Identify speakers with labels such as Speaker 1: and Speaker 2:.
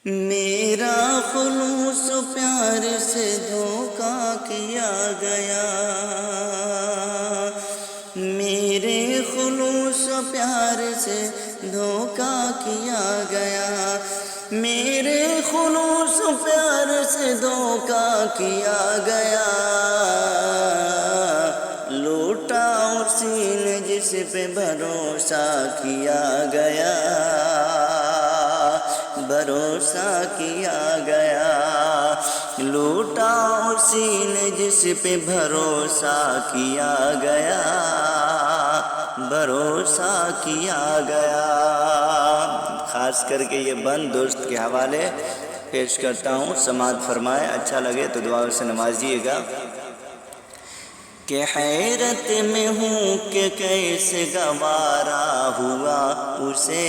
Speaker 1: میرا خلوص پیار سے دھوکا کیا گیا، میرے خلوص پیار سے دھوکا کیا گیا، میرے خلوص پیار سے دھوکا کیا گیا، لوٹا اسی نے جس پہ بھروسہ کیا گیا، بھروسہ کیا گیا، لوٹا اسی نے جس پہ بھروسہ کیا گیا، بھروسہ کیا گیا۔ خاص کر کے یہ بند دوست کے حوالے پیش کرتا ہوں، سماعت فرمائے، اچھا لگے تو دعاؤں سے نوازیے گا۔ کہ حیرت میں ہوں کہ کیسے گوارا ہوا اسے،